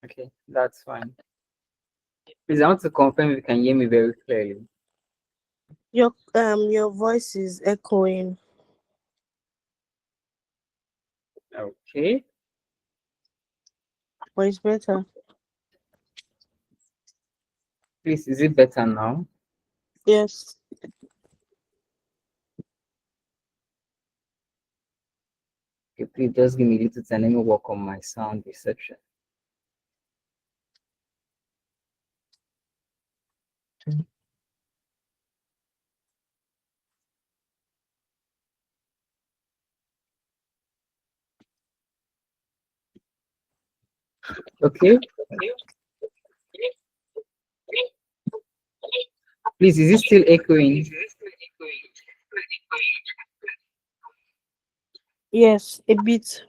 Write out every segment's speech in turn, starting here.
Okay, that's fine. Please, I want to confirm if you can hear me very clearly. Your voice is echoing. Okay. But it's better. Please, is it better now? Yes. Okay, please just give me a little time. Let me work on my sound reception. Okay. Please, is it still echoing? Yes, a bit.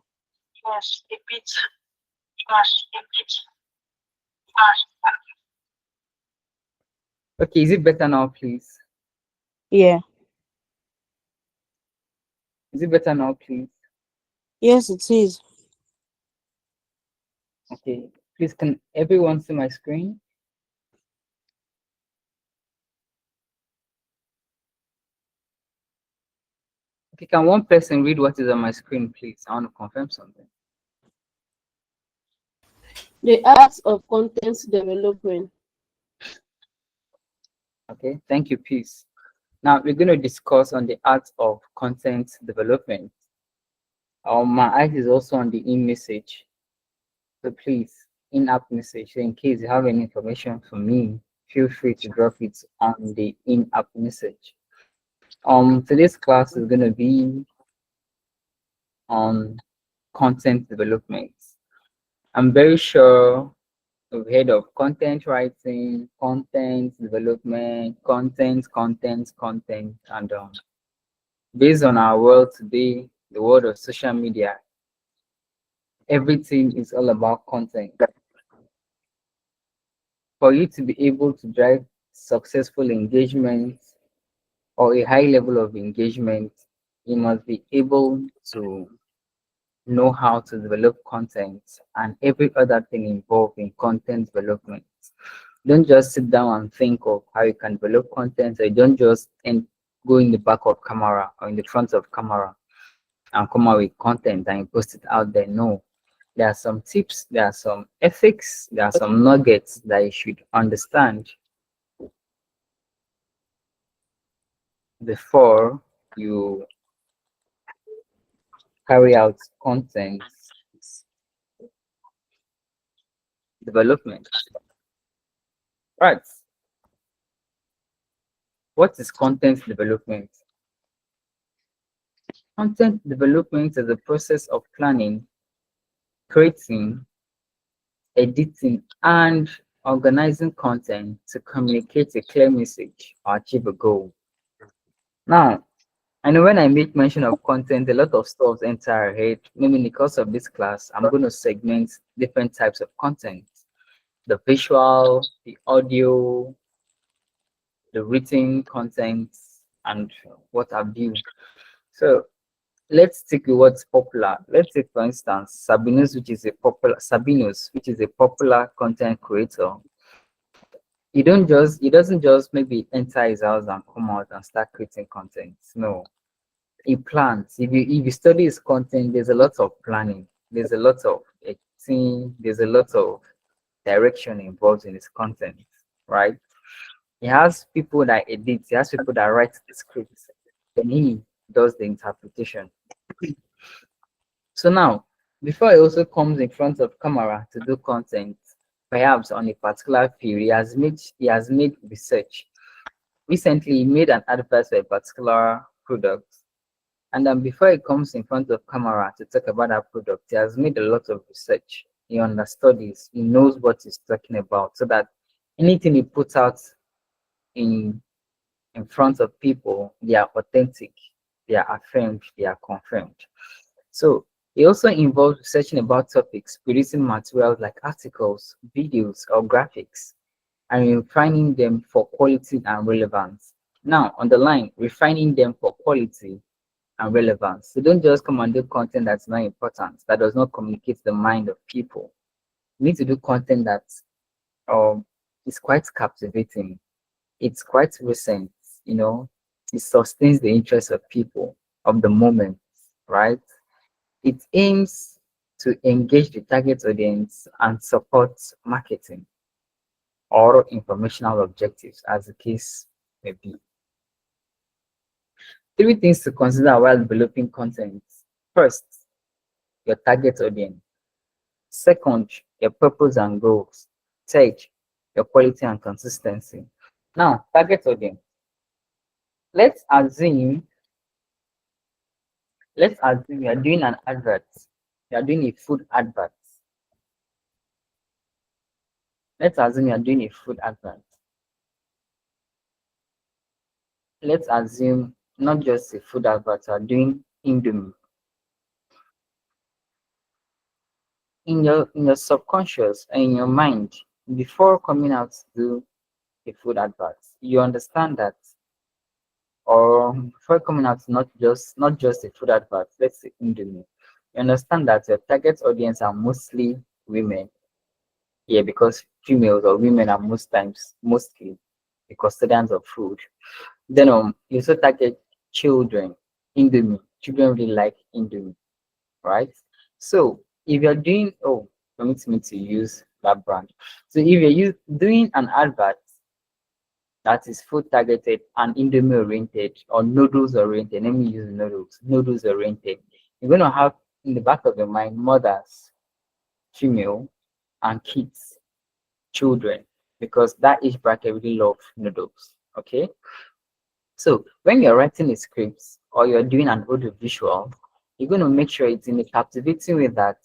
Okay, is it better now, please? Yeah. Is it better now, please? Yes, it is. Okay. Please, can everyone see my screen? Okay, can one person read what is on my screen, please? I want to confirm something. The art of content development. Okay, thank you, peace. Now we're going to discuss on the art of content development. My eyes is also on the in-message. So please, in-app message. So in case you have any information for me, feel free to drop it on the in-app message. Today's class is going to be on content development. I'm very sure we've heard of content writing, content development, content, and based on our world today, the world of social media, everything is all about content. For you to be able to drive successful engagement or a high level of engagement, you must be able to know how to develop content and every other thing involved in content development. Don't just sit down and think of how you can develop content, or you don't just go in the back of camera or in the front of camera and come out with content and you post it out there. No, there are some tips, there are some ethics, there are some nuggets that you should understand before you carry out content development. Right. What is content development? Content development is the process of planning, creating, editing, and organizing content to communicate a clear message or achieve a goal. Now, I know when I make mention of content, a lot of stuff enter our head. Maybe in the course of this class, I'm going to segment different types of content: the visual, the audio, the written content, and what have you. So let's take what's popular. Let's take, for instance, Sabinus, which is a popular content creator. He doesn't just maybe enter his house and come out and start creating content. No, he plans. If you study his content, there's a lot of planning, there's a lot of editing, there's a lot of direction involved in his content, right? He has people that edit, he has people that write the scripts, and he does the interpretation. So now, before he also comes in front of camera to do content, perhaps on a particular field, he has made research. Recently, he made an advert for a particular product, and then before he comes in front of camera to talk about that product, he has made a lot of research. He understudies, he knows what he's talking about, so that anything he puts out in in front of people, they are authentic, they are affirmed, they are confirmed. So it also involves researching about topics, producing materials like articles, videos, or graphics, and refining them for quality and relevance. Now, on the line, refining them for quality and relevance. So don't just come and do content that's not important, that does not communicate the mind of people. You need to do content that is quite captivating. It's quite recent, it sustains the interest of people of the moment, right? It aims to engage the target audience and support marketing or informational objectives, as the case may be. Three things to consider while developing content. First, your target audience. Second, your purpose and goals. Third, your quality and consistency. Now, target audience. Let's assume you are doing an advert. You are doing a food advert. Let's assume you are doing a food advert. Let's assume not just a food advert, you are doing Indomie. In your subconscious and in your mind, before coming out to do a food advert, you understand that, or before coming out, not just a food advert, let's say Indomie, you understand that your target audience are mostly women. Yeah, because females or women are mostly the custodians of food. Then you also target children. Indomie. Children really like Indomie, right? So if you're doing, permit me to use that brand. So if doing an advert that is food targeted and Indomie oriented or noodles oriented, let me use noodles oriented, you're going to have in the back of your mind mothers, female, and kids, children, because that age bracket really love noodles. Okay. So when you're writing a script or you're doing an audio visual, you're going to make sure it's in a captivating way that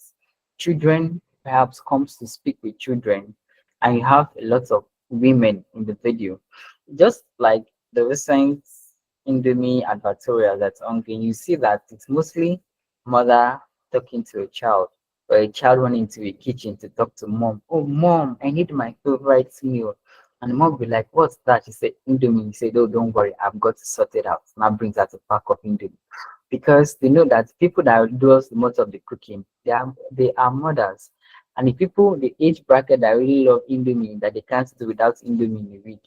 children perhaps comes to speak with children, and you have a lot of women in the video. Just like the recent Indomie advertorial that's ongoing, you see that it's mostly mother talking to a child, or a child running to a kitchen to talk to mom. Oh, mom, I need my favorite meal. And the mom will be like, what's that? She said, Indomie. He said, oh, don't worry, I've got to sort it out. Now brings out a pack of Indomie. Because they know that people that do most of the cooking, they are mothers. And the age bracket that really love Indomie, that they can't do without Indomie in a week,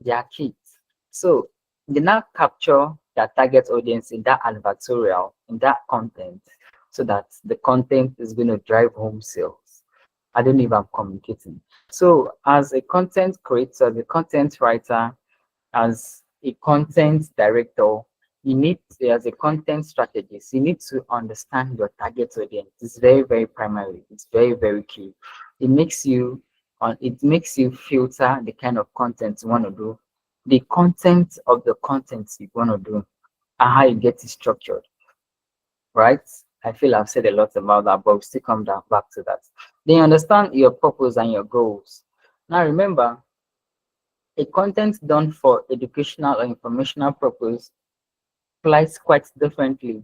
they are kids. So they now capture their target audience in that advertorial, in that content, so that the content is going to drive home sales. I don't know if I'm communicating. So as a content creator, the content writer, as a content director, as a content strategist, you need to understand your target audience. It's very, very primary. It's very, very key. It makes you filter the kind of content you want to do, the content of the content you want to do, and how you get it structured. Right? I feel I've said a lot about that, but we'll still come back to that. Then you understand your purpose and your goals. Now remember, a content done for educational or informational purpose applies quite differently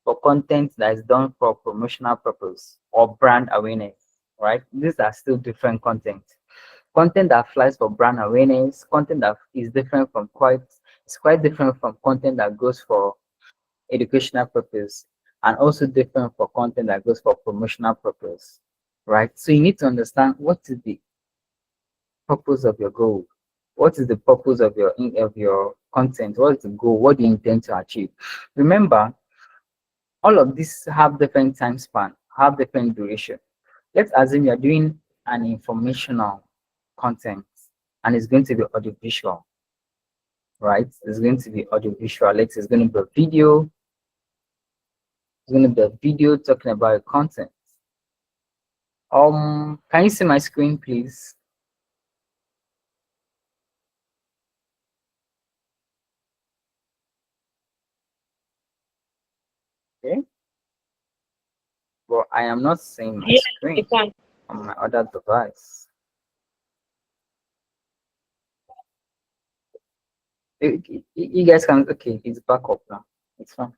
for content that is done for promotional purpose or brand awareness, right? These are still different content. Content that flies for brand awareness, content that is quite different from content that goes for educational purpose, and also different for content that goes for promotional purpose, right? So you need to understand what is the purpose of your goal. What is the purpose of your content? What is the goal? What do you intend to achieve? Remember, all of these have different time span, have different duration. Let's assume you're doing an informational content and it's going to be audiovisual, right? It's going to be audiovisual. It's going to be a video. It's going to be a video talking about content. Can you see my screen, please? Okay. Well, I am not seeing my screen on my other device. You guys can, okay, it's back up now. It's fine.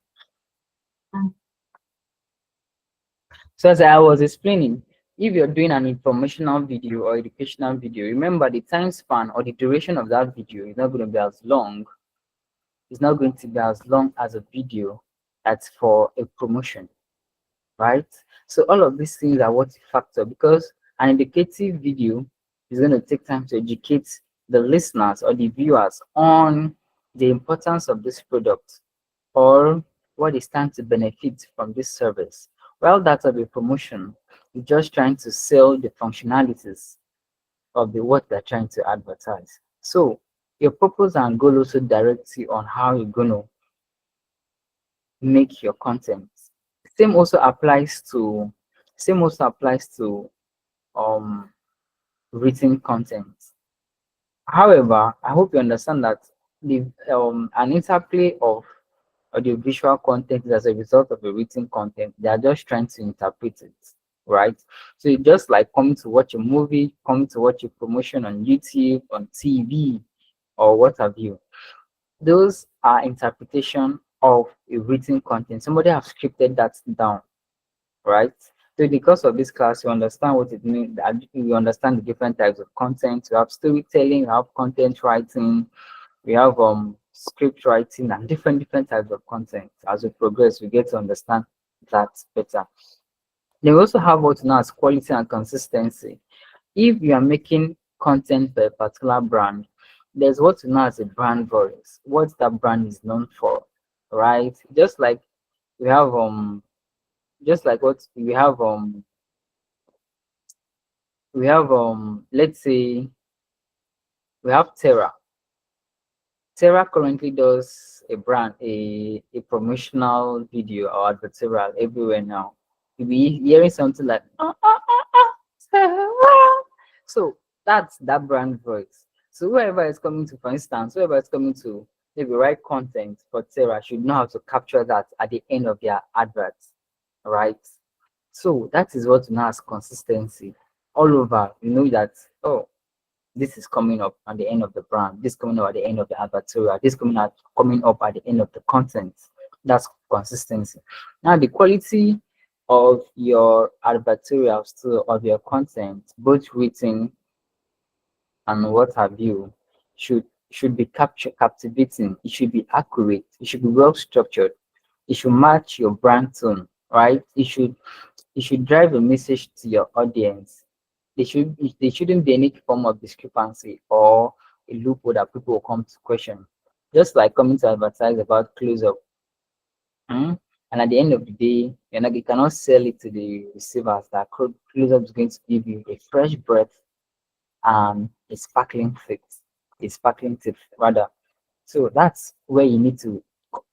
So as I was explaining, if you're doing an informational video or educational video, remember the time span or the duration of that video is not going to be as long. It's not going to be as long as a video that's for a promotion, right? So all of these things are what you factor, because An educative video is going to take time to educate the listeners or the viewers on the importance of this product or what is stand to benefit from this service. While that of a promotion, you're just trying to sell the functionalities of the what they're trying to advertise. So your purpose and goal also directs you on how you're going to make your content. Same also applies to same also applies to um written content. However, I hope you understand that the an interplay of audiovisual content is as a result of a written content. They are just trying to interpret it, right? So it's just like coming to watch a movie, coming to watch a promotion on YouTube, on TV, or what have you. Those are interpretation of a written content. Somebody have scripted that down, right? So because of this class, you understand what it means. That you understand the different types of content. You have storytelling, you have content writing, we have script writing, and different types of content. As we progress, we get to understand that better. Then we also have what now as quality and consistency. If you are making content for a particular brand, there's what you know as a brand voice, what that brand is known for, right? We have just like what we have let's say we have Terra currently does a promotional video or advertorial everywhere now. You'll be hearing something like Terra. So that's that brand voice. So whoever is coming to, for instance, whoever is coming to maybe write content for Terra should know how to capture that at the end of their adverts, right? So that is what we know as consistency. All over, you know that, oh, this is coming up at the end of the brand, this coming up at the end of the advertorial, this coming up at the end of the content. That's consistency. Now the quality of your advertorials too, of your content, both written and what have you, should be captivating, it should be accurate, it should be well structured, it should match your brand tone, right? It should drive a message to your audience. There shouldn't be any form of discrepancy or a loophole that people will come to question. Just like coming to advertise about close up. And at the end of the day, you cannot sell it to the receivers that close up is going to give you a fresh breath and a sparkling tip rather. So that's where you need to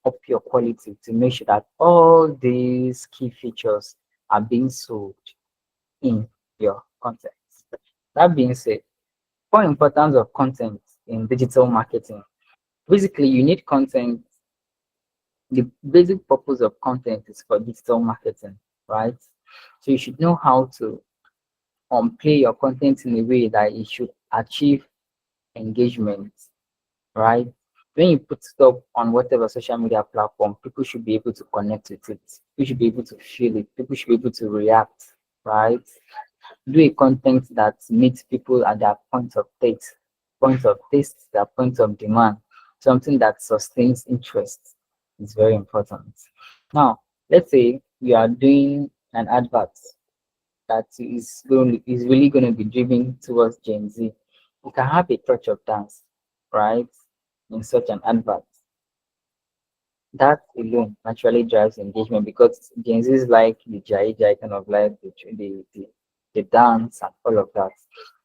up your quality to make sure that all these key features are being sold in your content. That being said, for importance of content in digital marketing, basically you need content. The basic purpose of content is for digital marketing, right? So you should know how to play your content in a way that it should achieve engagement, right? When you put stuff on whatever social media platform, people should be able to connect with it. People should be able to feel it. People should be able to react, right? Do a content that meets people at their point of taste, their point of demand, something that sustains interest is very important. Now, let's say you are doing an advert that is really going to be driven towards Gen Z. You can have a touch of dance, right, in such an advert. That alone naturally drives engagement because Gen Z is like the jai kind of like the dance and all of that.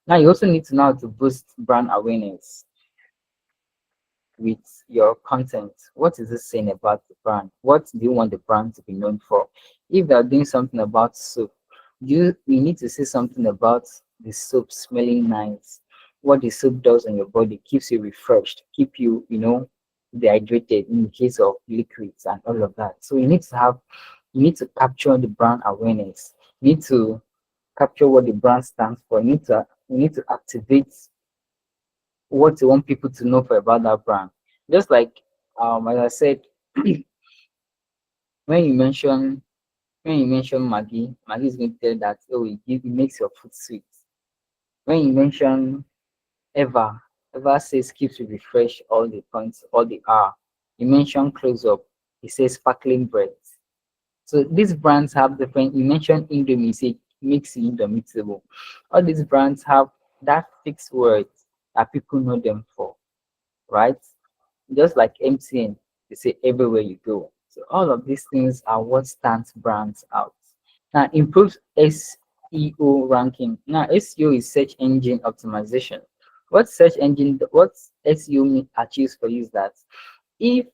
Now you also need to know how to boost brand awareness with your content. What is it saying about the brand? What do you want the brand to be known for? If they're doing something about soap, you need to say something about the soap smelling nice. What the soap does on your body keeps you refreshed, keep you, dehydrated in case of liquids and all of that. So you need to capture the brand awareness. You need to capture what the brand stands for. You need to activate what you want people to know for about that brand. Just like as I said, when you mention Maggie, Maggie is going to tell that it makes your food sweet. When you mention Eva, Eva says keeps you refreshed all the points, all the hour. You mention close up, it says sparkling bread. So these brands have different. You mentioned Indomie, say makes you indomitable. All these brands have that fixed word that people know them for, right? Just like MTN, they say everywhere you go. So all of these things are what stands brands out. Now, improves SEO ranking. Now, SEO is search engine optimization. What SEO achieves for you is that if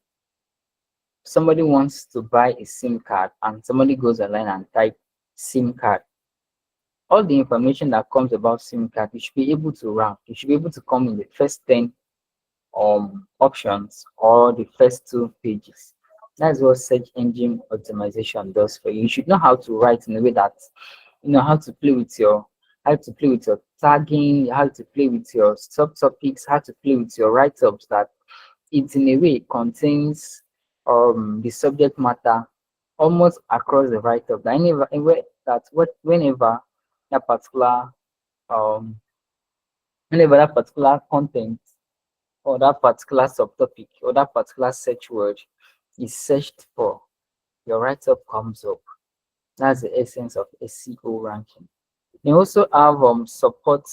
somebody wants to buy a SIM card and somebody goes online and type SIM card, all the information that comes about SIM card, you should be able to rank. You should be able to come in the first 10 options or the first 2 pages. That's what search engine optimization does for you. You should know how to write in a way that you know how to play with your tagging, how to play with your subtopics, how to play with your write-ups that it in a way contains the subject matter almost across the write-up. Whenever that particular um whenever that particular content or that particular subtopic or that particular search word is searched for, your write-up comes up. That's the essence of SEO ranking. You also have support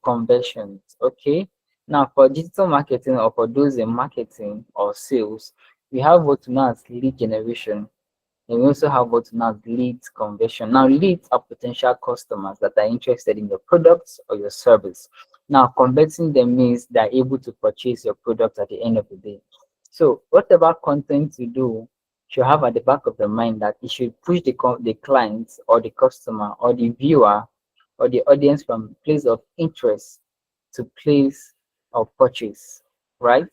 conversions. Okay. Now for digital marketing or for those in marketing or sales, we have what we know as lead generation. And we also have what we know as lead conversion. Now leads are potential customers that are interested in your products or your service. Now converting them means they're able to purchase your product at the end of the day. So whatever content you do should have at the back of the mind that it should push the client or the customer or the viewer or the audience from place of interest to place of purchase, right?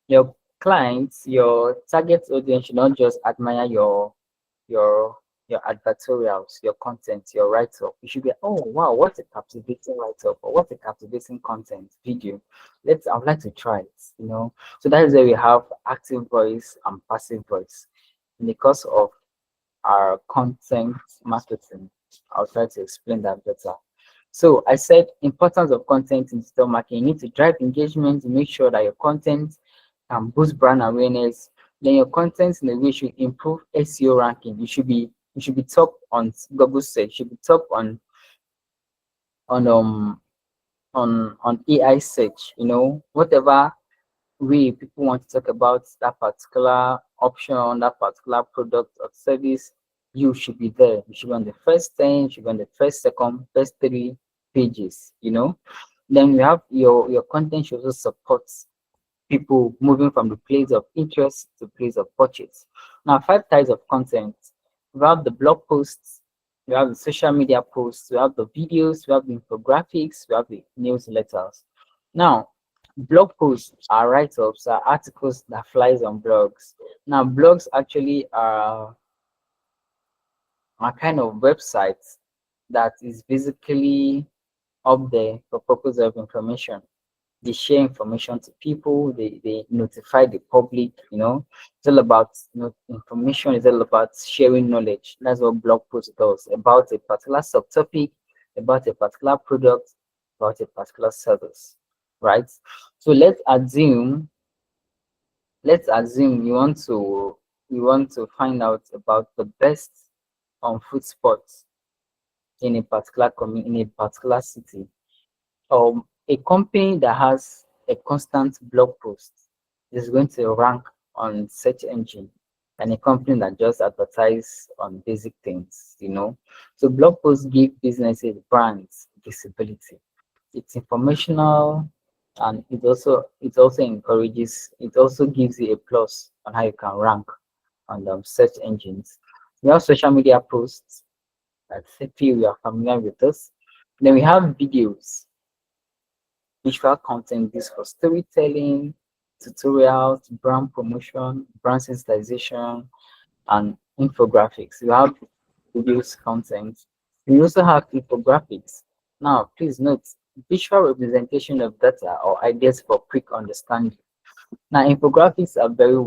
Your clients, your target audience should not just admire your your advertorials, your content, your write-up. You should be, oh wow, what a captivating write-up or what a captivating content video. I would like to try it, you know. So that is where we have active voice and passive voice. In the course of our content marketing, I'll try to explain that better. So I said importance of content in digital marketing. You need to drive engagement to make sure that your content can boost brand awareness. Then your content in a way should improve SEO ranking. You should be top on Google search. You should be top on um on AI search. You know, whatever way people want to talk about that particular option, that particular product or service, you should be there. You should be on the first 10, you should be on the first, second, first 3 pages, you know. Then we have your content should also support people moving from the place of interest to place of purchase. Now, 5 types of content. We have the blog posts, we have the social media posts, we have the videos, we have the infographics, we have the newsletters. Now, blog posts are write-ups, are articles that flies on blogs. Now, blogs actually are kind of websites that is basically up there for purpose of information. They share information to people, they notify the public, you know. It's all about information, it's all about sharing knowledge. That's what blog post does about a particular subtopic, about a particular product, about a particular service, right? So let's assume you want to find out about the best on food spots in a particular in a particular city. A company that has a constant blog post is going to rank on search engine and a company that just advertise on basic things, you know. So blog posts give businesses, brands visibility. It's informational and it also gives you a plus on how you can rank on search engines. We have social media posts that feel we are familiar with this. Then we have videos, visual content used for storytelling, tutorials, brand promotion, brand sensitization, and infographics. You have videos content. We also have infographics. Now, please note, visual representation of data or ideas for quick understanding. Now, infographics are very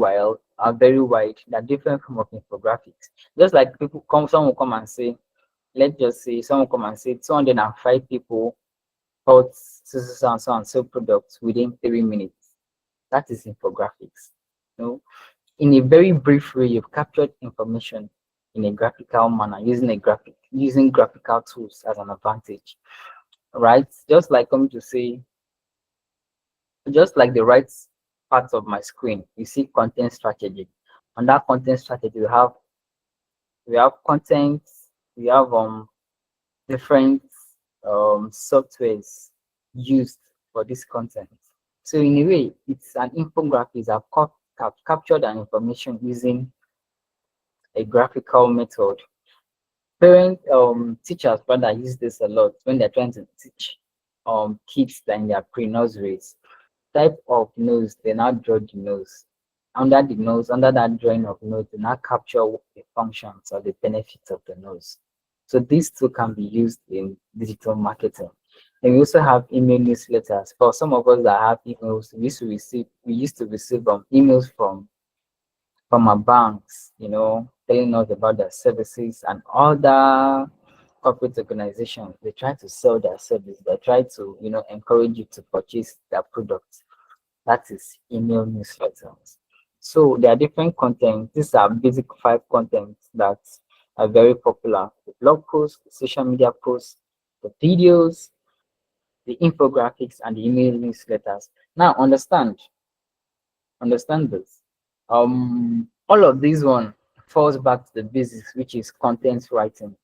wide. They're different from of infographics. Just like someone will come and say, let's just say someone come and say 205 people bought so products within 3 minutes. That is infographics. You know, in a very brief way, you've captured information in a graphical manner, using graphical tools as an advantage, right? Just like coming to say, just like the right part of my screen, you see content strategy. On that content strategy, we have content, we have different softwares used for this content. So in a way, it's an infographic that captured an information using a graphical method. Teachers rather use this a lot when they're trying to teach kids that in their pre-nurseries. Type of nose, they now draw the nose. Under that drawing of nose, they now capture the functions or the benefits of the nose. So these two can be used in digital marketing. And we also have email newsletters. For some of us that have emails, we used to receive emails from our banks, telling us about their services and other corporate organizations. They try to sell their service. They try to, encourage you to purchase their products. That is email newsletters. So there are different content. These are basic 5 contents that are very popular: the blog posts, the social media posts, the videos, the infographics, and the email newsletters. Now understand this. All of these one falls back to the basics, which is content writing.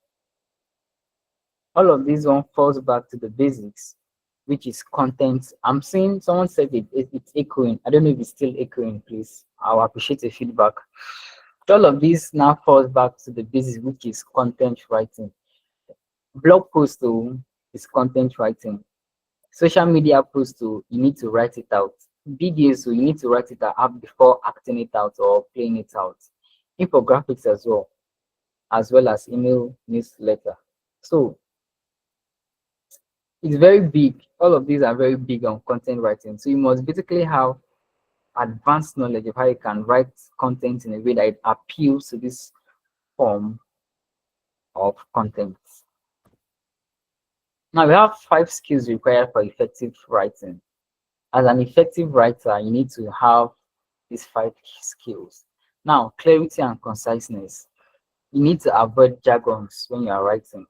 All of these one falls back to the basics, which is content. I'm seeing someone said it's echoing. I don't know if it's still echoing, please. I'll appreciate the feedback. All of this now falls back to the basics, which is content writing. Blog post too is content writing. Social media post too, you need to write it out. Videos, so you need to write it out before acting it out or playing it out. Infographics as well as email newsletter. So it's very big. All of these are very big on content writing. So you must basically have advanced knowledge of how you can write content in a way that it appeals to this form of content. Now we have 5 skills required for effective writing. As an effective writer, you need to have these 5 skills. Now, clarity and conciseness. You need to avoid jargons when you are writing.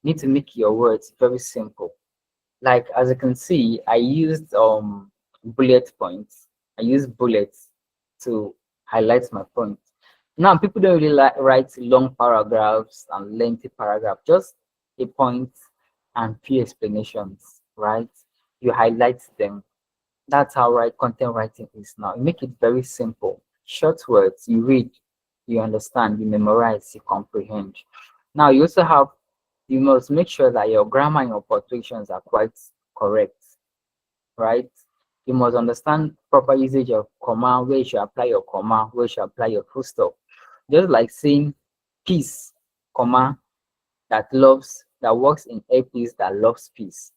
You need to make your words very simple. Like, as you can see, I used bullet points. I use bullets to highlight my point. Now, people don't really write long paragraphs and lengthy paragraphs, just a point and few explanations, right? You highlight them. That's how content writing is now. You make it very simple. Short words, you read, you understand, you memorize, you comprehend. Now, you must make sure that your grammar and your punctuations are quite correct, right? You must understand proper usage of comma, where you should apply your comma, where you should apply your full stop. Just like saying peace, comma, that works in a piece that loves peace.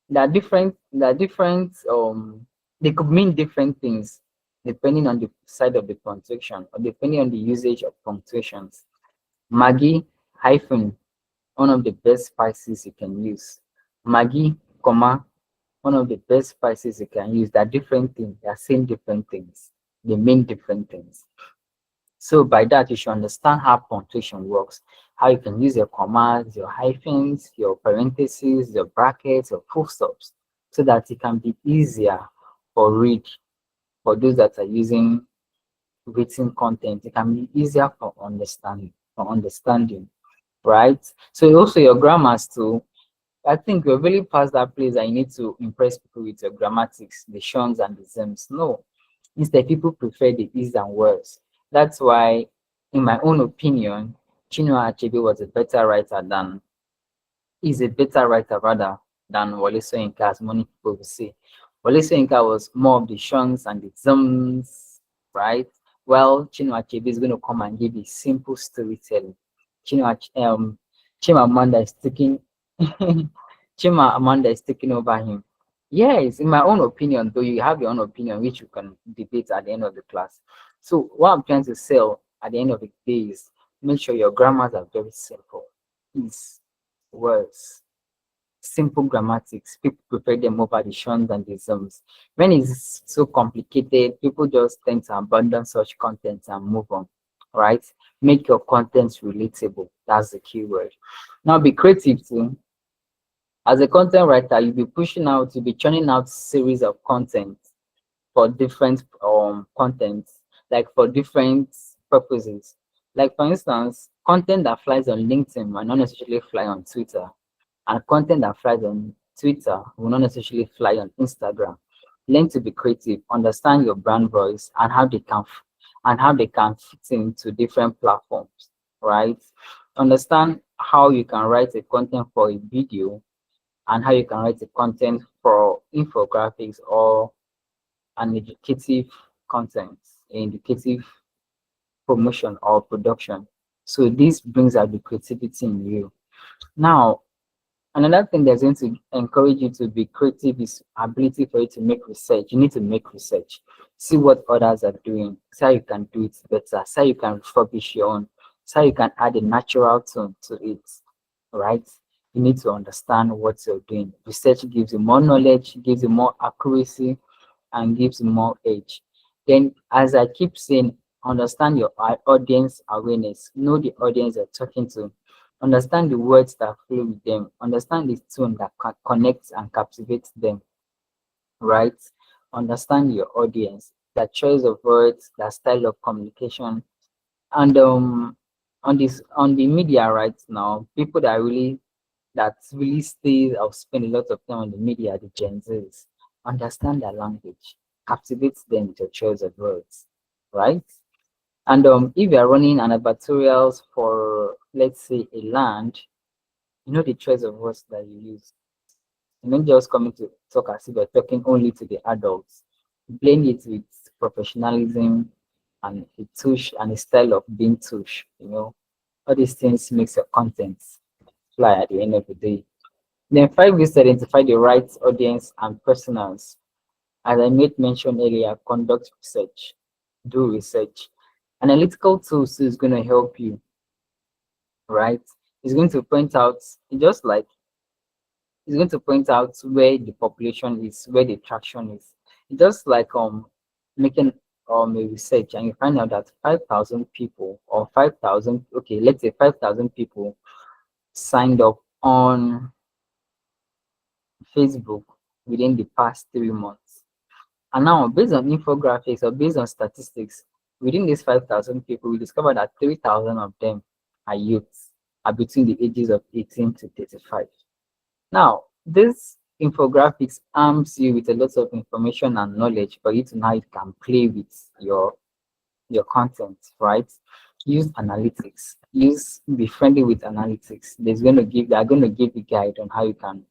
They could mean different things depending on the side of the punctuation or depending on the usage of punctuations. Maggi hyphen, one of the best spices you can use. Maggi, comma, one of the best spices you can use. They're different things. They're saying different things. They mean different things. So by that, you should understand how punctuation works, how you can use your commas, your hyphens, your parentheses, your brackets, your full stops, so that it can be easier for those that are using written content. It can be easier for understanding, right? So also your grammars too. I think we're really past that place that you need to impress people with your grammatics, the shons and the zems. No. Instead, people prefer the is and words. That's why, in my own opinion, Chinua Achebe is a better writer rather than Wole Soyinka, as many people will say. Wole Soyinka was more of the shons and the zums, right? Well, Chinua Achebe is going to come and give you simple storytelling. Chimamanda is taking over him. Yes, in my own opinion, though you have your own opinion, which you can debate at the end of the class. So what I'm trying to sell at the end of the day is make sure your grammars are very simple. Is, words, simple grammatics, people prefer them over the shorts and the zooms. When it's so complicated, people just tend to abandon such content and move on, right? Make your content relatable. That's the key word. Now be creative too. As a content writer, you'll be churning out series of content for different contents, like for different purposes. Like for instance, content that flies on LinkedIn might not necessarily fly on Twitter, and content that flies on Twitter will not necessarily fly on Instagram. Learn to be creative, understand your brand voice and how they can fit into different platforms, right? Understand how you can write a content for a video and how you can write a content for infographics or an educative content, educative promotion or production. So this brings out the creativity in you. Now, another thing that's going to encourage you to be creative is ability for you to make research. You need to make research. See what others are doing. See how you can do it better. See how you can refurbish your own. See how you can add a natural tone to it, right? You need to understand what you're doing. Research gives you more knowledge, gives you more accuracy, and gives you more edge. Then, as I keep saying, understand your audience awareness. Know the audience you're talking to. Understand the words that flow with them. Understand the tone that connects and captivates them, right? Understand your audience, that choice of words, that style of communication. And on the media right now, people that really stay or spend a lot of time on the media, the Gen Zs, understand their language, captivates them with your choice of words, right? And if you're running an advertorials for, let's say, a land, you know the choice of words that you use. You're not just coming to talk as if you're talking only to the adults. Blend it with professionalism and a touch and a style of being touch, all these things makes your content fly at the end of the day. Then 5 ways to identify the right audience and personas. As I made mention earlier, conduct research, do research. Analytical tools is going to help you, right? It's going to point out, just like it's going to point out where the population is, where the traction is. It's just like making a research and you find out that 5,000 people or 5,000, okay, let's say 5,000 people signed up on Facebook within the past 3 months. And now, based on infographics or based on statistics, within these 5,000 people, we discovered that 3,000 of them are youths, are between the ages of 18 to 35. Now, this infographics arms you with a lot of information and knowledge for you to know how you can play with your content, right? Use analytics. Be friendly with analytics. They are going to give you guide on how you can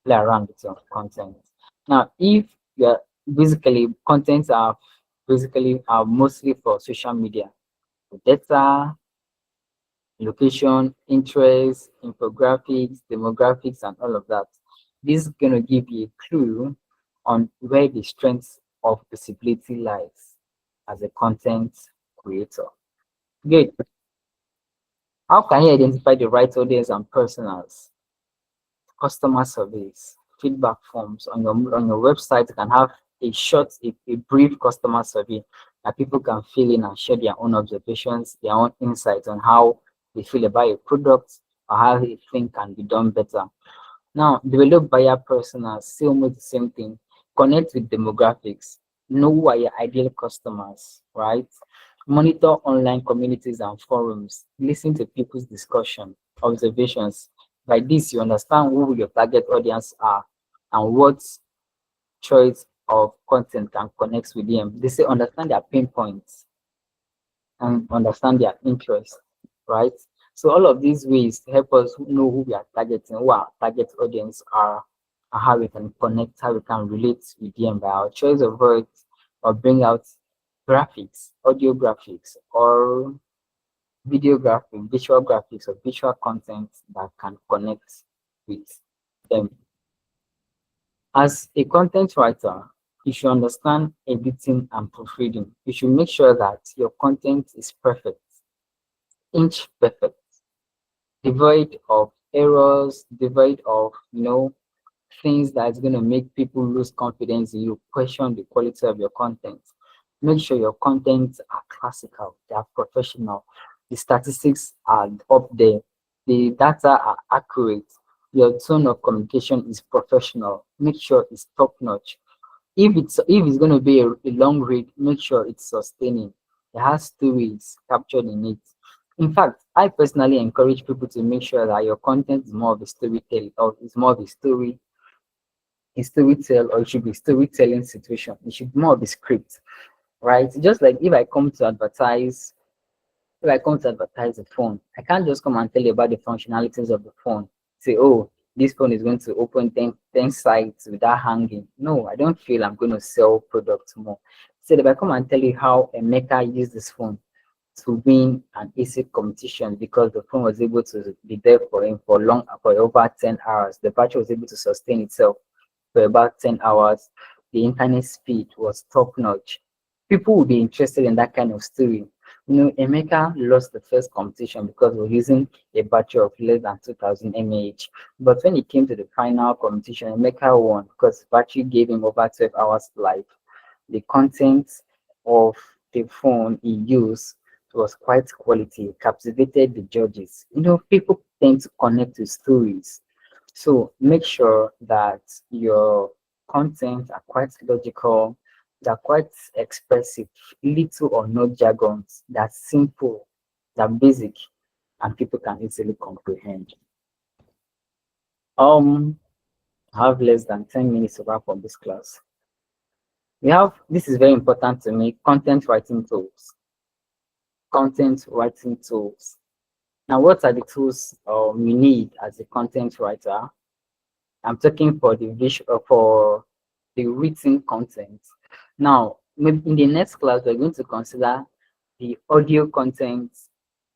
play around with your content. Now, if you're basically contents are mostly for social media, data, location, interest, infographics, demographics, and all of that. This is going to give you a clue on where the strength of visibility lies as a content creator. Good. How can you identify the right audience and personas? Customer surveys, feedback forms on your website. You can have a brief customer survey that people can fill in and share their own observations, their own insights on how they feel about a product or how they think can be done better. Now, develop buyer personas, still almost the same thing. Connect with demographics. Know who are your ideal customers, right? Monitor online communities and forums. Listen to people's discussion, observations. By this, you understand who your target audience are and what choice of content can connect with them. They say understand their pain points and understand their interests, right? So all of these ways help us know who we are targeting, who our target audience are, and how we can connect, how we can relate with them by our choice of words or bring out graphics, audio graphics, or video graphics, visual graphics, or visual content that can connect with them. As a content writer, you should understand editing and proofreading. You should make sure that your content is perfect, inch perfect, devoid of errors, devoid of, things that's going to make people lose confidence in you, question the quality of your content. Make sure your contents are classical, they are professional, the statistics are up there, the data are accurate, your tone of communication is professional. Make sure it's top notch. If it's going to be a long read, make sure it's sustaining. It has stories captured in it. In fact, I personally encourage people to make sure that your content is more of a storytelling, or is more of a storytell, or it should be storytelling situation. It should be more of a script, right? Just like if I come to advertise a phone, I can't just come and tell you about the functionalities of the phone. Say, oh, this phone is going to open 10 sites without hanging. No, I don't feel I'm going to sell products more. So if I come and tell you how a maker used this phone to win an ASIC competition because the phone was able to be there for him for over 10 hours. The battery was able to sustain itself for about 10 hours. The internet speed was top notch. People will be interested in that kind of story. Emeka lost the first competition because we're using a battery of less than 2000 mAh. But when it came to the final competition, Emeka won because the battery gave him over 12 hours life. The content of the phone he used was quite quality, captivated the judges. People tend to connect to stories. So make sure that your content are quite logical, they're quite expressive, little or no jargons, they're simple, they're basic, and people can easily comprehend. I have less than 10 minutes to wrap up this class. This is very important to me, content writing tools. Content writing tools. Now, what are the tools you need as a content writer? I'm talking for the written content. Now, maybe in the next class, we're going to consider the audio content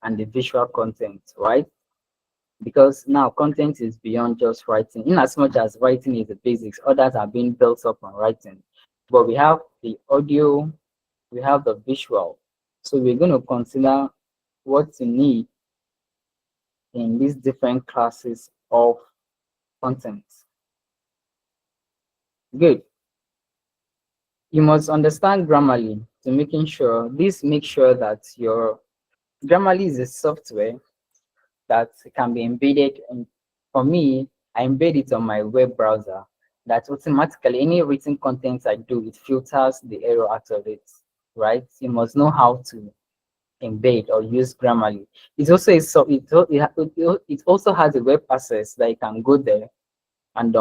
and the visual content, right? Because now content is beyond just writing. In as much as writing is the basics, others are being built up on writing. But we have the audio, we have the visual. So we're going to consider what you need in these different classes of content. Good. You must understand Grammarly to make sure that your Grammarly is a software that can be embedded. And for me, I embed it on my web browser. That automatically any written content I do, it filters the error out of it, right? You must know how to embed or use Grammarly. It also is so it also has a web access that you can go there and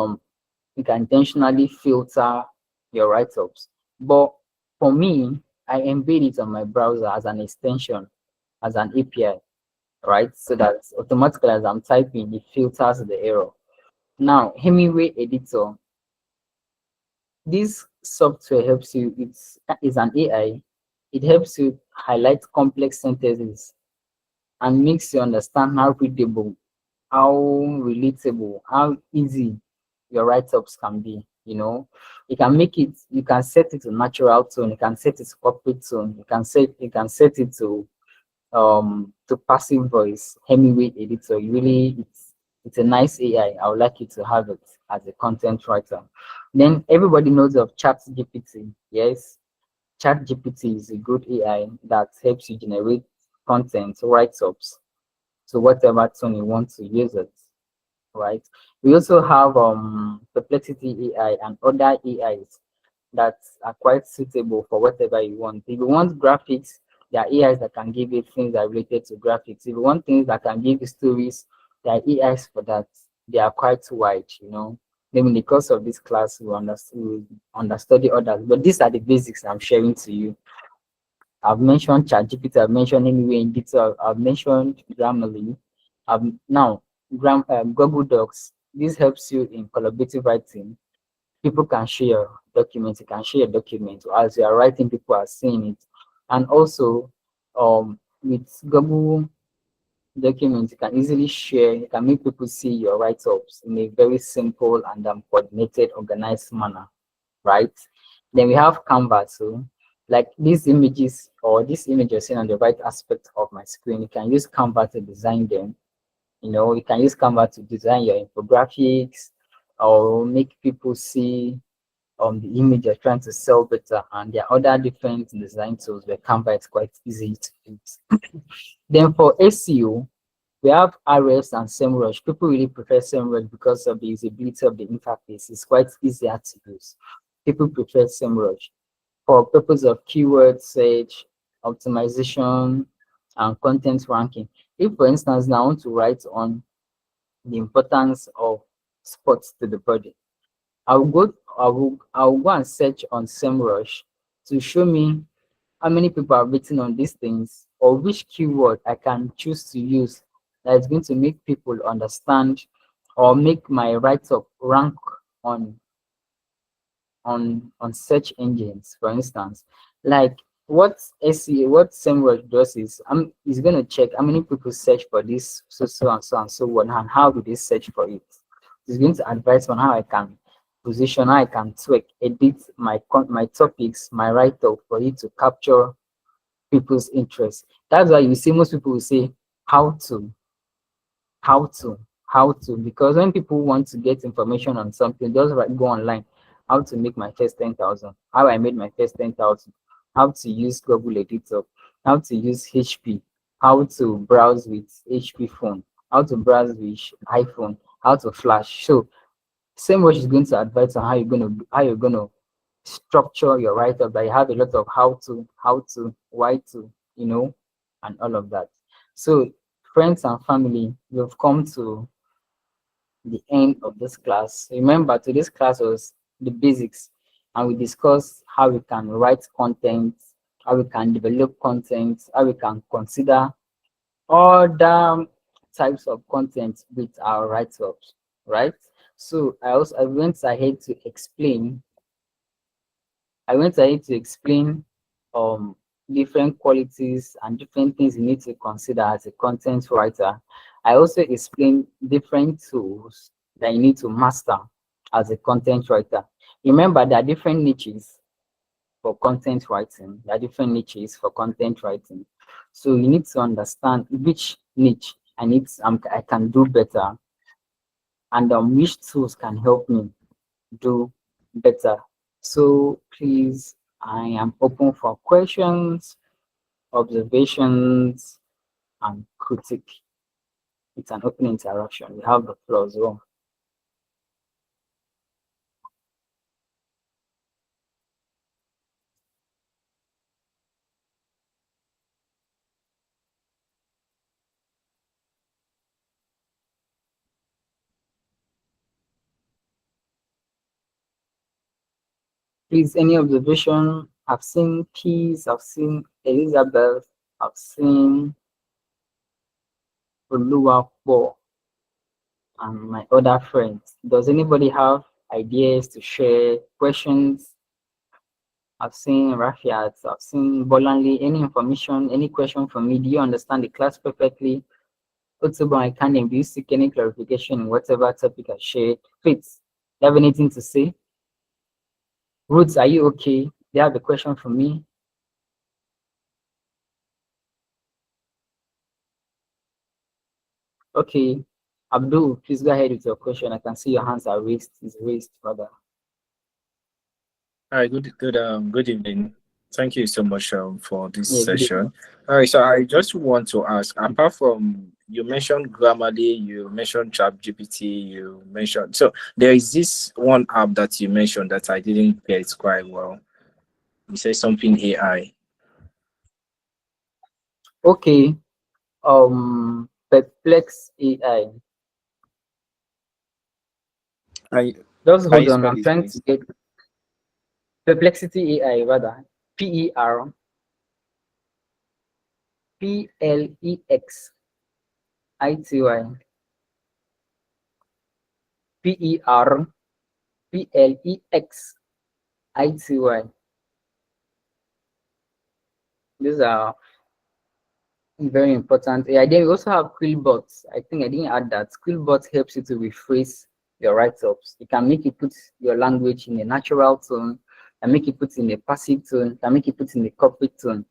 you can intentionally filter your write-ups. But for me, I embed it on my browser as an extension, as an API, right? So that automatically as I'm typing, it filters the error. Now, Hemingway Editor. This software helps you, it's an AI. It helps you highlight complex sentences and makes you understand how readable, how relatable, how easy your write-ups can be. You can set it to natural tone, you can set it to corporate tone, you can set it to passive voice. Hemingway Editor, it's a nice AI. I would like you to have it as a content writer. Then everybody knows of ChatGPT. Yes, ChatGPT is a good AI that helps you generate content, write-ups, so whatever tone you want to use it, right? We also have Perplexity AI and other AIs that are quite suitable for whatever you want. If you want graphics, there are AIs that can give you things that are related to graphics. If you want things that can give you stories, there are AIs for that. They are quite wide. Then in the course of this class, we understudy others, but these are the basics I'm sharing to you. I've mentioned ChatGPT, I've mentioned Hemingway in detail, I've mentioned Grammarly. Now, Google Docs, this helps you in collaborative writing. People can share documents, you can share a document as you are writing, people are seeing it. And also, with Google Documents, you can easily share, you can make people see your write-ups in a very simple and coordinated, organized manner, right? Then we have Canva. So like these images or this image you're seeing on the right aspect of my screen, you can use Canva to design them. You know, you can use Canva to design your infographics or make people see the image you're trying to sell better. And there are other different design tools where Canva is quite easy to use. Then for SEO, we have Ahrefs and SEMrush. People really prefer SEMrush because of the usability of the interface. It's quite easier to use. People prefer SEMrush for purpose of keyword search, optimization, and content ranking. If, for instance, now I want to write on the importance of sports to the body, I will go and search on SEMrush to show me how many people have written on these things or which keyword I can choose to use that is going to make people understand or make my write-up rank on search engines. For instance, like what SEMrush does is going to check how many people search for this so and so on, and how do they search for it. It's going to advise on how I can position, how I can tweak, edit my topics, my write-up for it to capture people's interest. That's why you see most people will say how to, how to, how to, because when people want to get information on something, just go online. How to make my first 10,000, how I made my first 10,000, how to use Google Editor, how to use HP, how to browse with HP phone, how to browse with iPhone, how to flash. So SEMrush is going to advise on how you're gonna structure your write-up, that you have a lot of how to, why to, and all of that. So friends and family, we've come to the end of this class. Remember, today's class was the basics, and we discussed how we can write content, how we can develop content, how we can consider other types of content with our write-ups, right? So I went ahead to explain different qualities and different things you need to consider as a content writer. I also explained different tools that you need to master as a content writer. Remember, there are different niches for content writing. So you need to understand which niche I can do better, and which tools can help me do better. So please, I am open for questions, observations, and critique. It's an open interaction. We have the floor as well. Please, any observation? I've seen Peace, I've seen Elizabeth, I've seen Oluwapo, and my other friends. Does anybody have ideas to share, questions? I've seen Rafiat, I've seen Bolanli. Any information, any question from me? Do you understand the class perfectly? Otubo, I can't. Do you seek any clarification in whatever topic I shared? Fitz, do you have anything to say? Roots, are you okay? Do you have a question for me? Okay. Abdul, please go ahead with your question. I can see your hands are raised. Is raised, brother. Hi, good evening. Thank you so much for this Yeah, good session. evening. All right, so I just want to ask, apart from you mentioned Grammarly, you mentioned ChatGPT, you mentioned, so there is this one app that you mentioned that I didn't get quite well. You said something AI. Okay. Perplex AI. Just Can hold you on. spell I'm it, trying to please? get Perplexity AI, rather. PER PLEX ITY PER PLEX ITY. These are very important. Yeah, then we also have Quillbot. I think I didn't add that. Quillbot helps you to rephrase your write-ups. You can make it put your language in a natural tone, and make it put in a passive tone, can make it put in a corporate tone.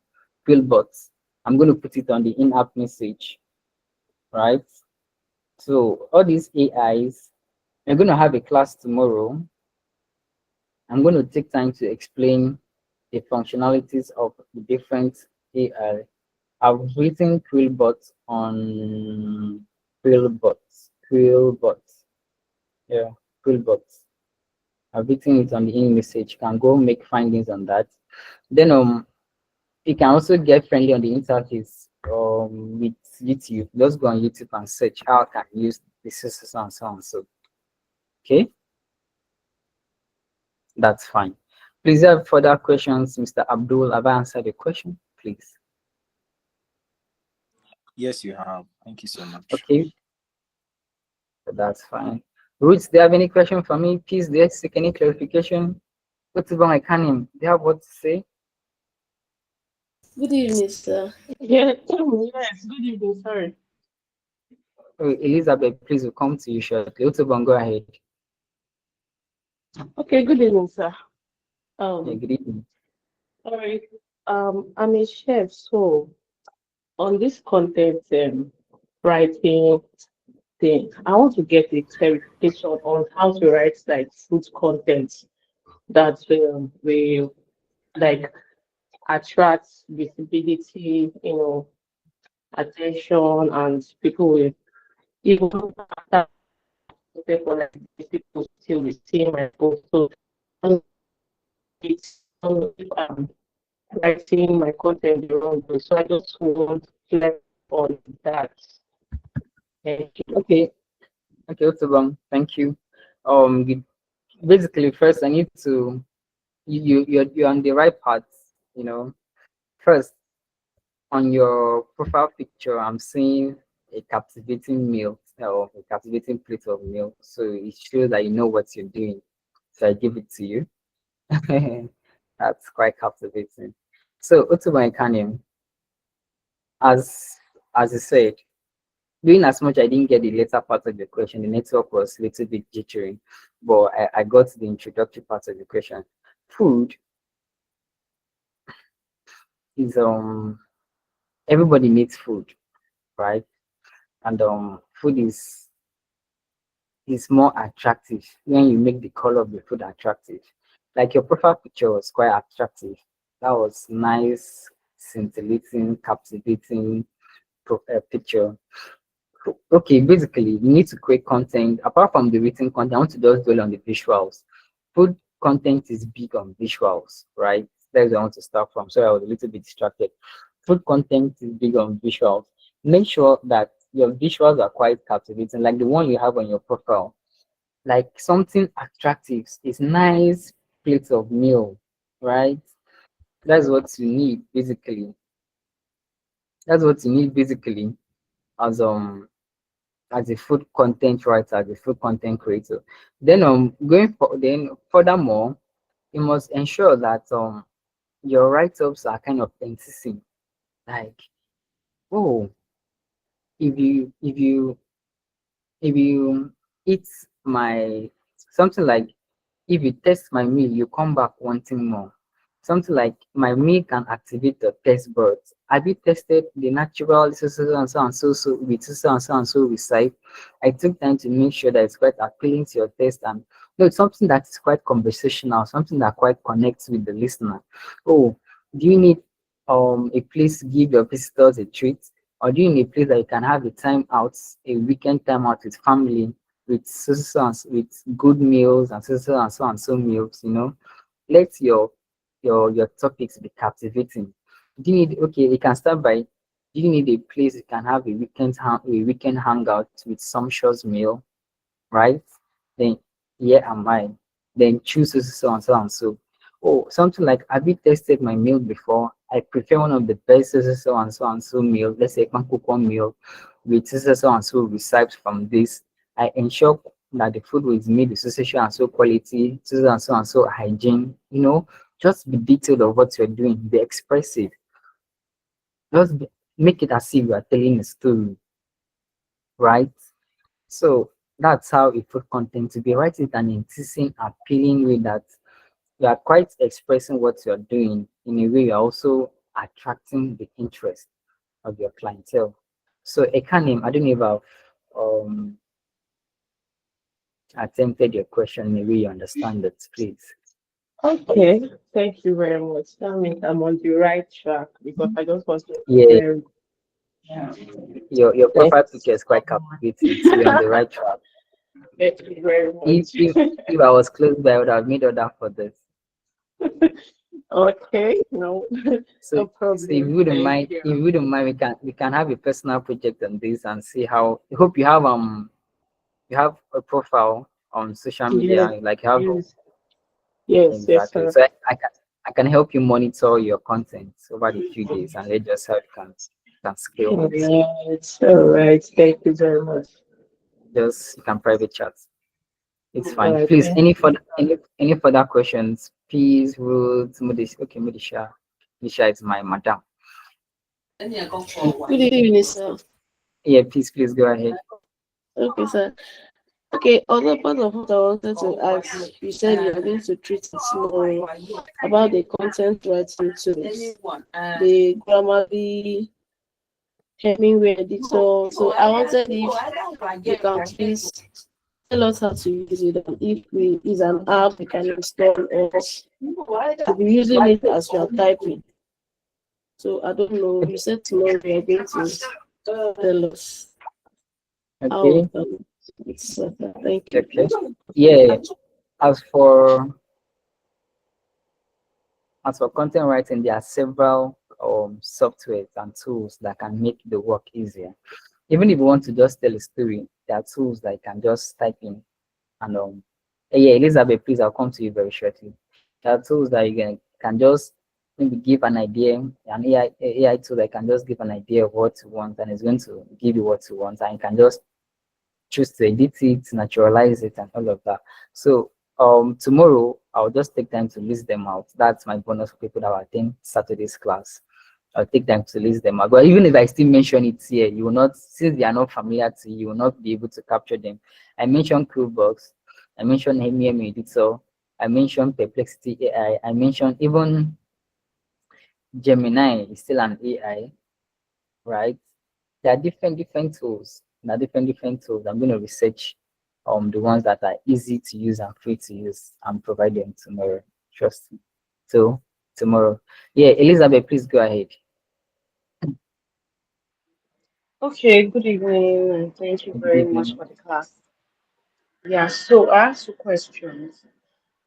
Quillbot. I'm going to put it on the in-app message, right? So all these AIs, we're going to have a class tomorrow. I'm going to take time to explain the functionalities of the different AI. I've written Quillbot on Quillbot. Yeah, Quillbot. I've written it on the in-message. You can go make findings on that. Then you can also get friendly on the interface with YouTube. Just go on YouTube and search how I can use this and so on. So okay, that's fine. Please have further questions, Mr. Abdul. Have I answered the question, please? Yes, you have. Thank you so much. Okay, so that's fine. Roots, do you have any question for me? Please, do you seek any clarification? What's about my canon? Do you have what to say? Good evening, sir. Yeah. Yes. Good evening. Sorry. Oh, Elizabeth, please, will come to you shortly. Otobon, go ahead. Okay. Good evening, sir. Yeah, good evening. All right. I'm a chef, so on this content writing thing, I want to get a clarification on how to write like food content that will like attract visibility, attention, and people will even after for like these people still will see my post. So it's if I'm writing my content the wrong way. So I just want to learn on that. Thank you. Okay, okay, Otobon, thank you. Basically, first, I need to you're on the right path. You know, first on your profile picture, I'm seeing a captivating meal or a captivating plate of meal. So it shows that you know what you're doing. So I give it to you. That's quite captivating. So Otubo Ikanem, as as I said, doing as much, I didn't get the later part of the question. The network was a little bit jittery, but I got the introductory part of the question. Food is everybody needs food, right? And food is more attractive when you make the color of the food attractive. Like your profile picture was quite attractive. That was nice, scintillating, captivating picture. Okay, basically, you need to create content. Apart from the written content, I want to just dwell on the visuals. Food content is big on visuals, right? That's where I want to start from. So I was a little bit distracted. Food content is big on visuals. Make sure that your visuals are quite captivating, like the one you have on your profile. Like something attractive. It's nice plates of meal, right? That's what you need basically. That's what you need basically as as a food content writer, as a food content creator. Then going for then furthermore, you must ensure that your write-ups are kind of enticing. Like, oh, if you eat my something like if you test my meal, you come back wanting more. Something like my meal can activate the test buds. Have you tested the natural so and so and so with so and so recipe? I took time to make sure that it's quite appealing to your taste and no, it's something that is quite conversational, something that quite connects with the listener. Oh, do you need a place to give your visitors a treat? Or do you need a place that you can have a time out, a weekend time out with family, with with good meals and so meals, let your topics be captivating. Do you need okay, you can start by do you need a place you can have a weekend hangout with sumptuous meal, right? Then here am I. Then choose so. Oh, something like have you tested my meal before? I prefer one of the best so meal, let's say pankukon meal with so recipes from this. I ensure that the food was made with so quality, so hygiene, just be detailed of what you're doing, be expressive. Make it as if you are telling a story, right? So that's how a food content to be write it an enticing, appealing way that you are quite expressing what you're doing in a way you're also attracting the interest of your clientele. So a name, I don't know if I've attempted your question in a way you understand it, please. Okay, thank you very much. That means I'm on the right track because I just want to Yeah, very yeah. your profile Thanks picture is so quite captivating, so you're on the right track. Thank you very If much. if, if I was close by, I would have made order for this. Okay, no, So, no so if you problem. wouldn't Thank mind, if you. you wouldn't mind, we can have a personal project on this and see how. I hope you have a profile on social Yes, media, like you have yes, yes, yes, exactly. sir. So I can help you monitor your content over the few days, and let just how you can scale it. All right. Thank you very much. Just you can private chat. It's All fine. right, Please, thank any you. further any further questions? Please, Ruth, Mudisha. Okay, Mudisha. Mudisha is my madam. Good evening, sir. Yeah, please go ahead. Okay, sir. Okay, other part of what I wanted to ask, you said you're going to treat it tomorrow about the content writing tools, the Grammarly, Hemingway editor. So I wanted if you can please tell us how to use it and if we is an app we can install or to be using it as you are typing. So I don't know. You said tomorrow you're going to tell us how we Okay. can. Thank you. Okay. Yeah. As for as for content writing, there are several softwares and tools that can make the work easier. Even if you want to just tell a story, there are tools that you can just type in and yeah, Elizabeth, please, I'll come to you very shortly. There are tools that you can just maybe give an idea, an AI tool that can just give an idea of what you want, and it's going to give you what you want, and you can just choose to edit it, naturalize it, and all of that. So tomorrow I'll just take time to list them out. That's my bonus for people that will attend Saturday's class. I'll take time to list them out. But even if I still mention it here, you will not, since they are not familiar to you, you will not be able to capture them. I mentioned Crewbox, I mentioned Hemium Editor, I mentioned Perplexity AI, I mentioned even Gemini is still an AI, right? There are different tools. There are different tools. I'm going to research the ones that are easy to use and free to use and provide them tomorrow. Trust me. So tomorrow. Yeah, Elizabeth, please go ahead. Okay, good evening, and thank you Good very much evening. for the class. Yeah, so I have two questions.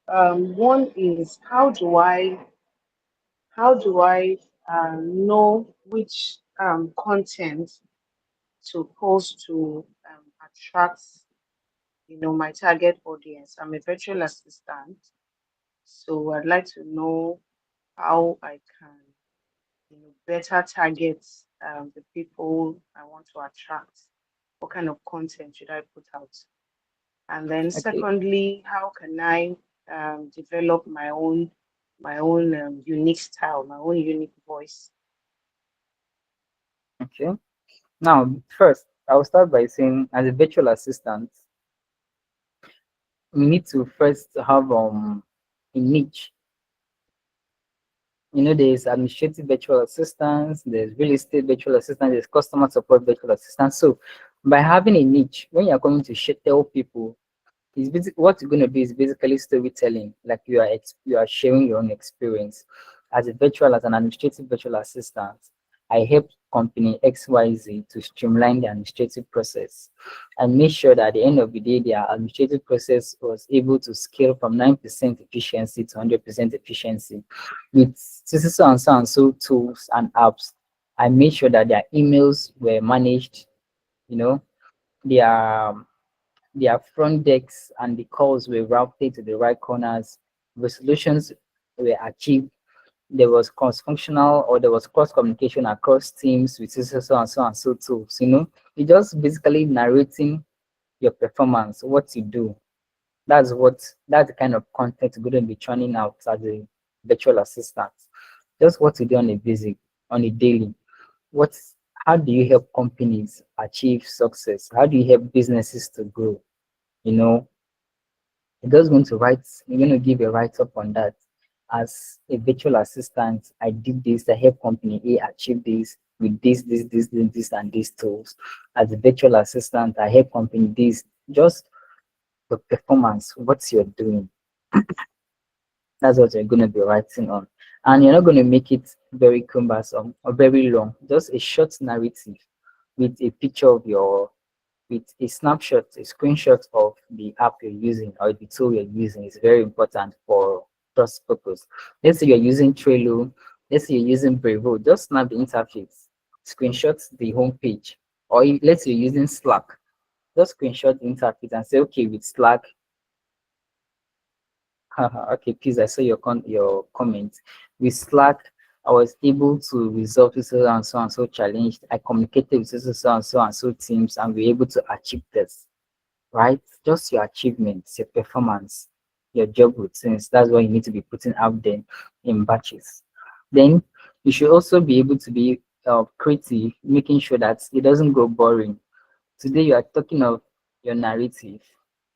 One is how do I know which content to post to attract my target audience? I'm a virtual assistant, so I'd like to know how I can better target the people I want to attract. What kind of content should I put out? And then Okay. secondly, how can I develop my own unique style, my own unique voice? Okay. Now, first, I'll start by saying, as a virtual assistant, we need to first have a niche. There's administrative virtual assistants, there's real estate virtual assistants, there's customer support virtual assistants. So, by having a niche, when you're coming to tell people, what you're going to do is basically storytelling, like you are sharing your own experience. As an administrative virtual assistant, I help company XYZ to streamline the administrative process and make sure that at the end of the day, their administrative process was able to scale from 9% efficiency to 100% efficiency. With so tools and apps, I made sure that their emails were managed, you know, their their front decks and the calls were routed to the right corners, resolutions were achieved, there was cross-functional or there was cross-communication across teams with so and so and so tools, you just basically narrating your performance, what you do. That's the kind of content you're going to be churning out as a virtual assistant. Just what you do on a daily. What's How do you help companies achieve success? How do you help businesses to grow? You know, you're going to give a write-up on that. As a virtual assistant, I did this, I helped company A achieve this. with this, and these tools. As a virtual assistant, I help company this. Just the performance, what you're doing. That's what you're going to be writing on. And you're not going to make it very cumbersome or very long. Just a short narrative with a picture of your, with a snapshot, a screenshot of the app you're using or the tool you're using is very important for trust purpose. Let's say you're using Trello, let's say you're using Brevo, just snap the interface, screenshot the home page, or let's say you're using Slack, just screenshot the interface and say, okay, with Slack, okay, please, I saw your comment. With Slack, I was able to resolve this so and so challenge. I communicated with so and so teams, and we were able to achieve this. Right? Just your achievements, your performance, your job routines. That's what you need to be putting out there in batches. Then you should also be able to be creative, making sure that it doesn't go boring. Today you are talking of your narrative.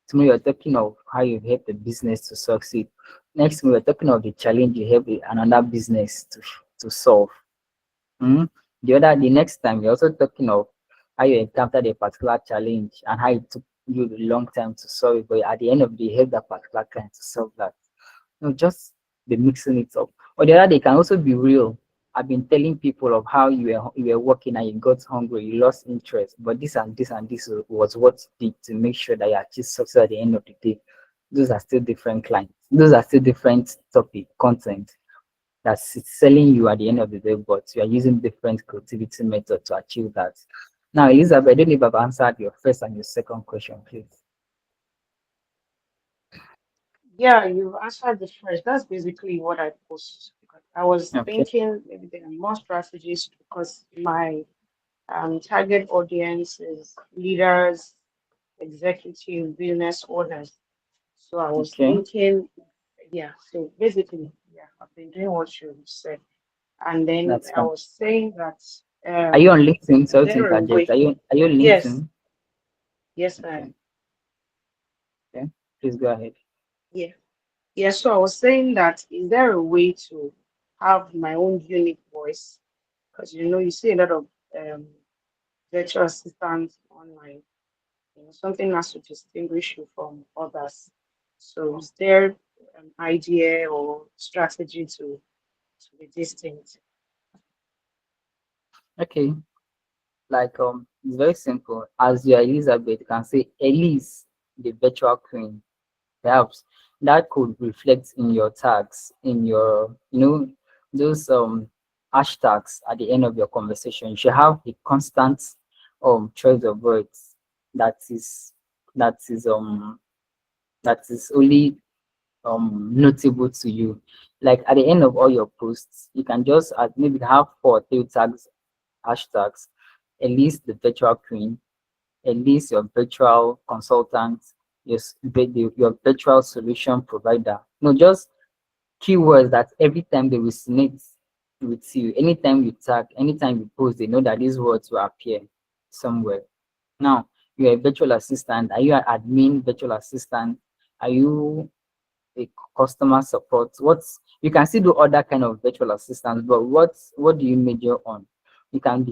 Tomorrow you're talking of how you help the business to succeed. Next we're talking of the challenge you help another business to solve. The next time you're also talking of how you encountered a particular challenge and how it took you a long time to solve it, but at the end of the day, you help that particular client to solve that. Just be mixing it up. Or the other day can also be real. I've been telling people of how you were working and you got hungry, you lost interest, but this and this and this was what you did to make sure that you achieve success at the end of the day. Those are still different clients. Those are still different topic content that's selling you at the end of the day, but you are using different creativity method to achieve that. Now, Elizabeth, I don't know if I've answered your first and your second question, please. Yeah, you answered the first. That's basically what I posted. I was Okay. thinking maybe there are more strategies because my target audience is leaders, executive, business owners. So I was Okay. thinking, yeah, so basically, yeah, I've been doing what you said. And then That's I fine. was saying that, Are you on LinkedIn? is Sorry to there a interject. way? Are you on Yes, LinkedIn? yes, Okay. Okay. Please go ahead. yeah. Yeah, so I was saying that is there a way to have my own unique voice? Because you see a lot of um, virtual assistants online. Something has to distinguish you from others. So is there an idea or strategy to be distinct? Okay. Like it's very simple. As you are Elizabeth, you can say Elise, the virtual queen. Perhaps that could reflect in your tags, in your, those hashtags at the end of your conversation. You should have a constant choice of words that is that is um that is only notable to you. Like at the end of all your posts, you can just add, maybe have 4 or 3 tags, hashtags, at least the virtual queen, at least your virtual consultant, your virtual solution provider. No, just keywords that every time they resonate with you, anytime you tag, anytime you post, they know that these words will appear somewhere. Now, you're a virtual assistant. Are you an admin virtual assistant? Are you a customer support? What's you can still do other kind of virtual assistants, but what do you major on? You can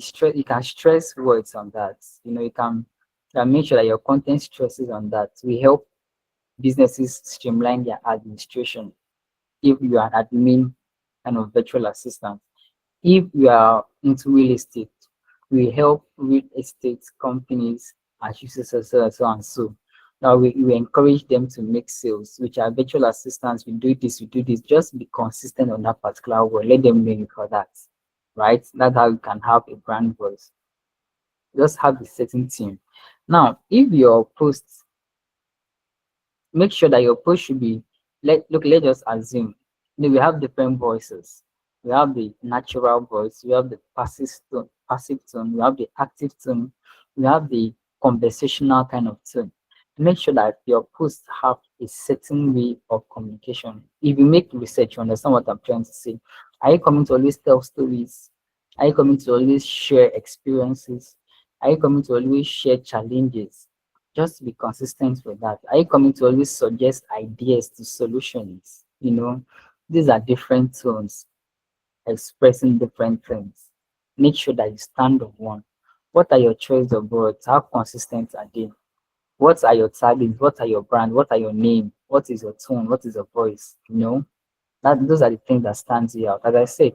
stress words on that. You can make sure that your content stresses on that. We help businesses streamline their administration if you are an admin kind of virtual assistant. If you are into real estate, we help real estate companies and users so and so. Now we encourage them to make sales, which are virtual assistants. We do this. Just be consistent on that particular word. Let them know you for that. Right? That's how you can have a brand voice. Just have a certain team. Now, if your posts, make sure that your post should be let's just assume we have different voices. We have the natural voice, we have the passive tone, we have the active tone, we have the conversational kind of tone. Make sure that your posts have a certain way of communication. If you make research, you understand what I'm trying to say. Are you coming to always tell stories? Are you coming to always share experiences? Are you coming to always share challenges? Just be consistent with that. Are you coming to always suggest ideas to solutions? These are different tones expressing different things. Make sure that you stand on one. What are your choice of words? How consistent are they? What are your targets? What are your brand? What are your name? What is your tone? What is your voice? That those are the things that stands you out. As I said,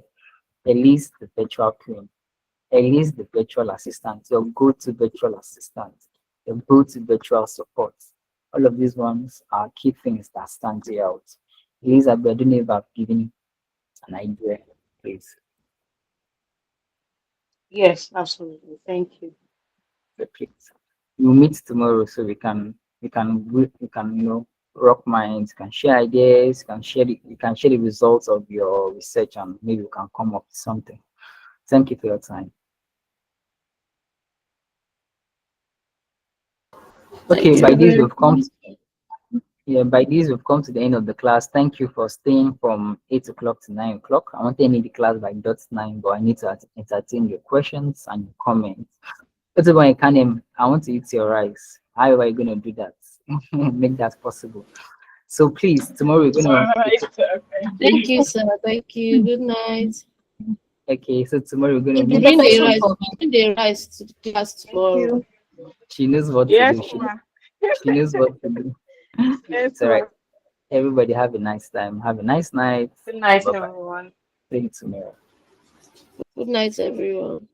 Elise the virtual queen, Elise the virtual assistant, your go-to virtual assistant, your go-to virtual support. All of these ones are key things that stand you out. Elizabeth, I don't know if I've given an idea, please. Yes, absolutely. Thank you. Please. We'll meet tomorrow so we can rock minds, can share ideas, you can share the results of your research, and maybe we can come up with something. Thank you for your time. Okay, Thank by you this very we've come much. by this we've come to the end of the class. Thank you for staying from 8 o'clock to 9 o'clock. I want to end the class by .9, but I need to entertain your questions and your comments. First of all, I want to eat your rice. How are you going to do that? Make that possible. So please, tomorrow we're going to. Thank you, sir. Thank you. Good night. Okay, so tomorrow we're going to Bring meet. the rice to the class tomorrow. She knows what to Yes, do. ma. She knows what to do. Yes, It's all right. ma. Everybody have a nice time. Have a nice night. Good night, Bye bye. everyone. See you tomorrow. Good night, everyone.